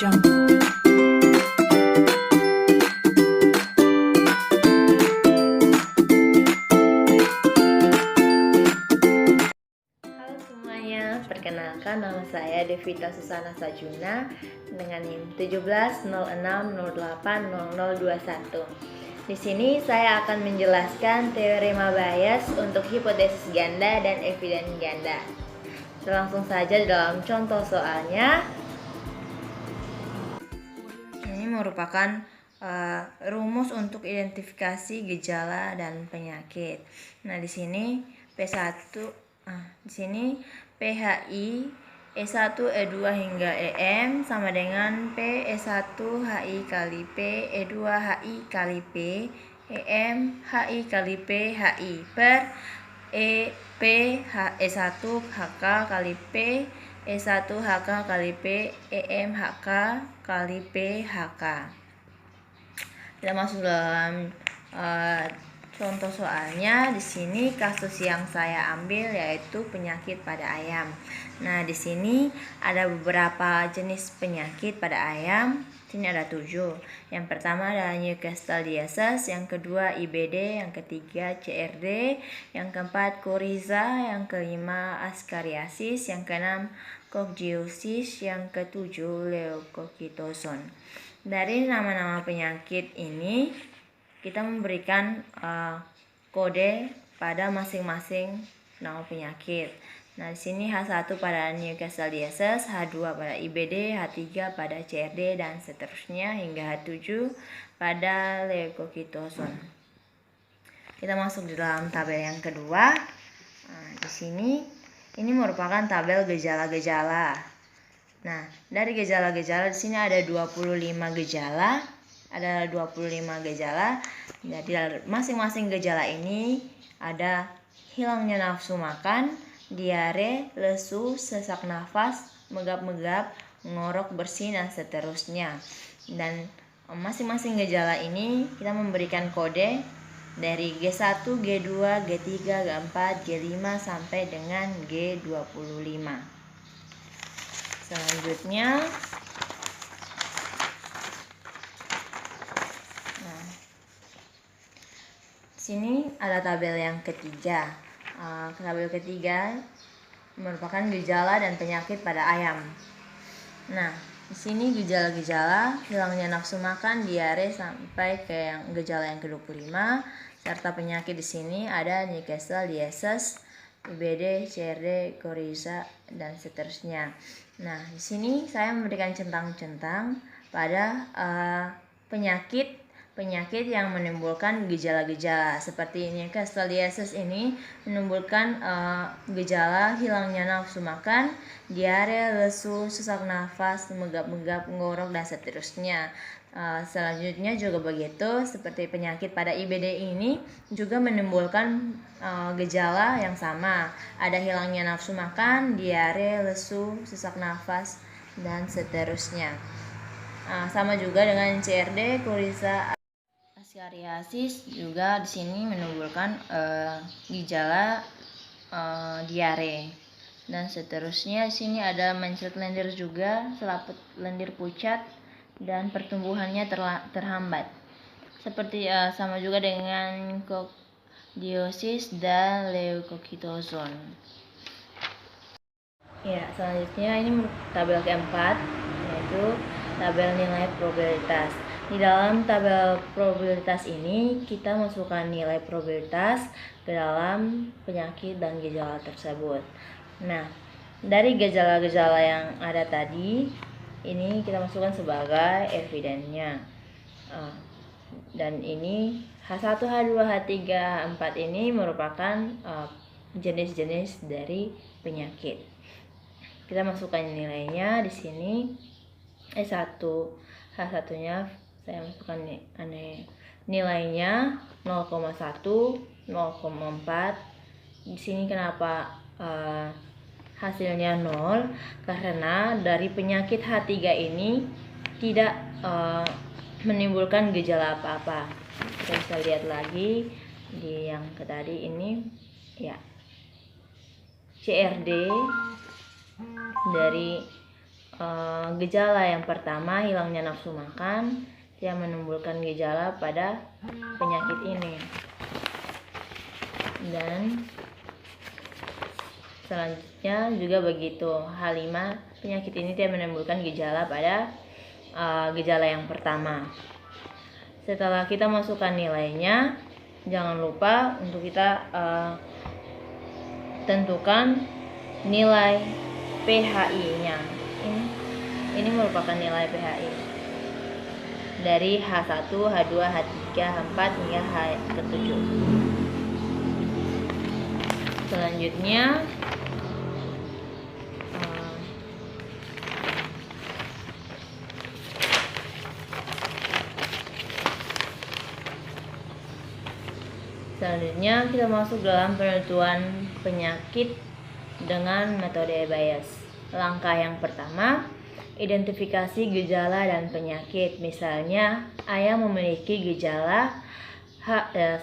Jungle. Halo semuanya, perkenalkan nama saya Devita Susana Sajuna dengan NIM 1706080021. Di sini saya akan menjelaskan teorema Bayes untuk hipotesis ganda dan eviden ganda. Langsung saja dalam contoh soalnya. Ini merupakan rumus untuk identifikasi gejala dan penyakit. Nah, di sini di sini PHI E1 E2 hingga EM sama dengan P E1 HI kali P E2 HI kali P EM HI kali P HI per P E1 HK kali P E1 HK kali P EM HK kali P HK. Kita masuk dalam contoh soalnya. Di sini kasus yang saya ambil yaitu penyakit pada ayam. Nah, di sini ada beberapa jenis penyakit pada ayam. Sini ada 7. Yang pertama adalah Newcastle-Disease, yang kedua IBD, yang ketiga CRD, yang keempat Coryza, yang kelima Ascariasis, yang keenam Coccidiosis, yang ketujuh Leukocytosis. Dari nama-nama penyakit ini kita memberikan kode pada masing-masing nama penyakit. Nah, di sini H1 pada Newcastle-Disease, H2 pada IBD, H3 pada CRD dan seterusnya hingga H7 pada Leukocytosis. Kita masuk di dalam tabel yang kedua. Nah, di sini ini merupakan tabel gejala-gejala. Nah, dari gejala-gejala di sini ada 25 gejala. Ada 25 gejala. Jadi masing-masing gejala ini ada hilangnya nafsu makan, diare, lesu, sesak nafas, megap-megap, ngorok, bersin dan seterusnya. Dan masing-masing gejala ini kita memberikan kode dari G1, G2, G3, G4, G5 sampai dengan G25. Selanjutnya, sini ada tabel yang ketiga. Tabel ketiga merupakan gejala dan penyakit pada ayam. Nah, di sini gejala-gejala hilangnya nafsu makan, diare sampai ke gejala yang ke-25 serta penyakit di sini ada Newcastle-Disease, IBD, CRD, Coryza dan seterusnya. Nah, di sini saya memberikan centang-centang pada penyakit yang menimbulkan gejala-gejala seperti Newcastle-Disease ini menimbulkan gejala hilangnya nafsu makan, diare, lesu, sesak nafas, megap-megap, ngorok dan seterusnya. Selanjutnya juga begitu, seperti penyakit pada IBD ini juga menimbulkan gejala yang sama, ada hilangnya nafsu makan, diare, lesu, sesak nafas dan seterusnya. Sama juga dengan CRD, Coryza, Ascariasis juga di sini menimbulkan gejala diare dan seterusnya. Di sini ada mencret lendir juga, selaput lendir pucat dan pertumbuhannya terhambat. Seperti sama juga dengan Coccidiosis dan Leukocytosis. Ya, selanjutnya ini tabel keempat yaitu tabel nilai probabilitas. Di dalam tabel probabilitas ini kita masukkan nilai probabilitas ke dalam penyakit dan gejala tersebut. Nah, dari gejala-gejala yang ada tadi ini kita masukkan sebagai evidennya. Dan ini H1, H2, H3, H4 ini merupakan jenis-jenis dari penyakit. Kita masukkan nilainya di sini. E1 H1-nya saya masukkan nilainya 0,1, 0,4. Di sini kenapa hasilnya 0? Karena dari penyakit H3 ini tidak menimbulkan gejala apa-apa. Kita bisa lihat lagi di yang tadi ini ya. CRD dari gejala yang pertama, hilangnya nafsu makan, yang menimbulkan gejala pada penyakit ini. Dan selanjutnya juga begitu. H5, penyakit ini tidak menimbulkan gejala pada gejala yang pertama. Setelah kita masukkan nilainya, jangan lupa untuk kita tentukan nilai PHI-nya. Ini merupakan nilai PHI dari H1, H2, H3, H4 hingga H7. Selanjutnya kita masuk dalam penentuan penyakit dengan metode Bayes. Langkah yang pertama, identifikasi gejala dan penyakit. Misalnya, ayah memiliki gejala 1.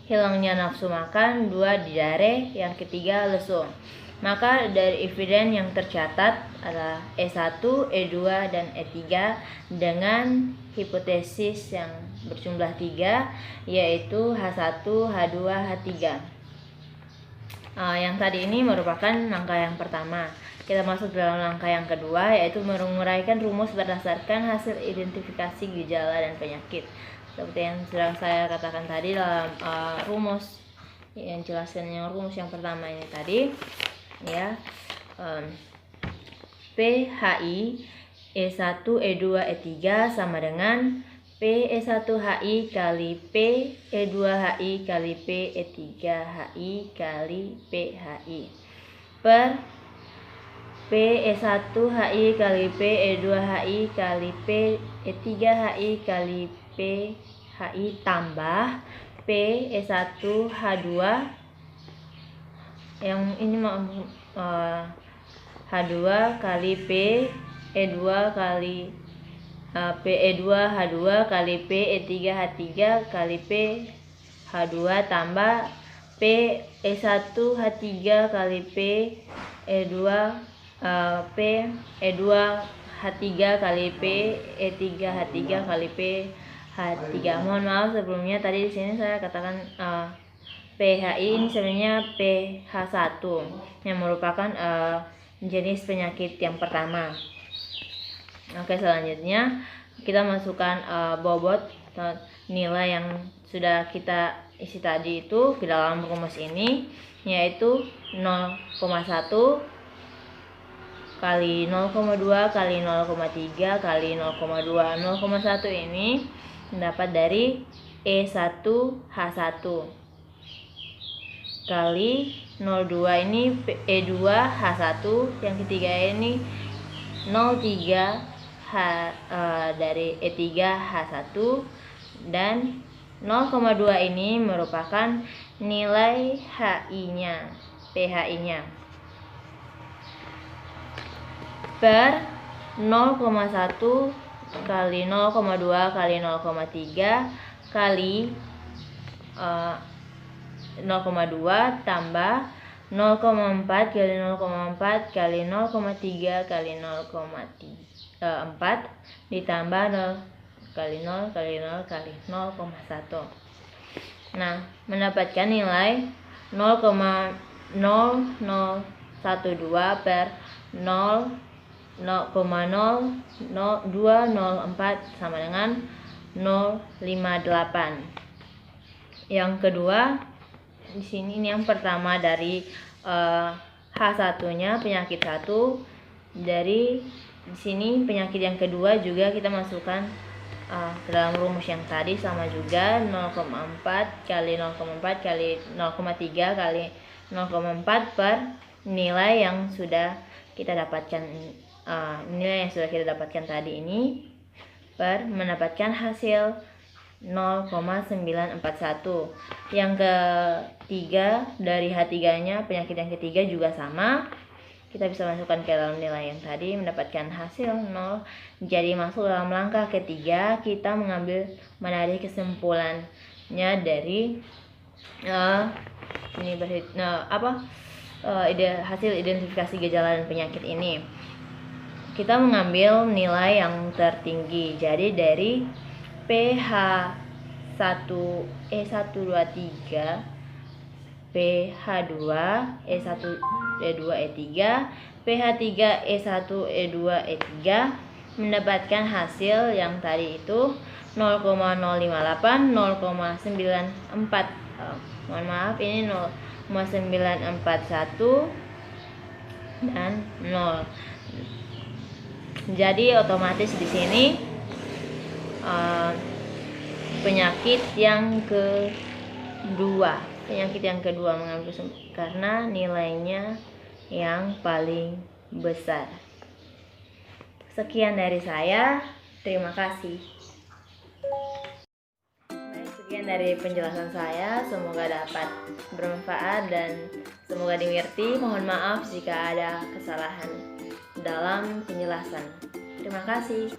Hilangnya nafsu makan, 2. Diare, yang ketiga lesu. Maka dari eviden yang tercatat adalah E1, E2, dan E3 dengan hipotesis yang berjumlah 3, yaitu H1, H2, H3. Yang tadi ini merupakan langkah yang pertama. Kita masuk dalam langkah yang kedua, yaitu menguraikan rumus berdasarkan hasil identifikasi gejala dan penyakit. Seperti yang sudah saya katakan tadi dalam rumus yang jelaskan yang rumus yang pertama ini tadi, ya. PHI E1, E2, E3 sama dengan P E1HI kali P E2HI kali P E3HI kali PHI per P E1HI kali P E2HI kali P E3HI kali PHI tambah P E1H2 yang ini H2 kali P E2 kali PE2H2 kali PE3H3 kali PH2 tambah PE1H3 kali PE2H3 kali PE3H3 kali PH3. Mohon maaf sebelumnya tadi di sini saya katakan PHI ini sebenarnya PH1 yang merupakan jenis penyakit yang pertama. Oke, selanjutnya kita masukkan bobot nilai yang sudah kita isi tadi itu ke dalam rumus ini, yaitu 0,1 kali 0,2 kali 0,3 kali 0,2. 0,1 ini mendapat dari E1H1 kali 0,2 ini E2H1, yang ketiga ini 0,3 dari E3H1, dan 0,2 ini merupakan nilai HI-nya, PHI-nya per 0,1 kali 0,2 kali 0,3 kali 0,2 tambah 0,4 kali 0,4 kali 0,3 kali 0,4 ditambah 0 kali 0 kali 0 kali 0,1. Nah, mendapatkan nilai 0,0012 per 0,00204 sama dengan 0,58. Yang kedua di sini ini yang pertama dari H1-nya penyakit 1. Dari di sini penyakit yang kedua juga kita masukkan ke dalam rumus yang tadi, sama juga 0,4 kali 0,4 kali 0,3 kali 0,4 per nilai yang sudah kita dapatkan tadi ini, per mendapatkan hasil 0,941. Yang ketiga dari H3-nya penyakit yang ketiga juga sama, kita bisa masukkan ke dalam nilai yang tadi, mendapatkan hasil 0. Jadi masuk dalam langkah ketiga, kita menarik kesimpulannya dari hasil identifikasi gejala dan penyakit ini. kita mengambil nilai yang tertinggi. Jadi dari pH1E123, pH2 E1 E2 E3, pH3E1 E2 E3 mendapatkan hasil yang tadi itu 0,058, 0,94. Mohon maaf, ini 0,941 dan 0. Jadi otomatis di sini penyakit yang kedua mengambil karena nilainya yang paling besar. Sekian dari saya, terima kasih. Baik, sekian dari penjelasan saya, semoga dapat bermanfaat dan semoga dimengerti. Mohon maaf jika ada kesalahan dalam penjelasan. Terima kasih.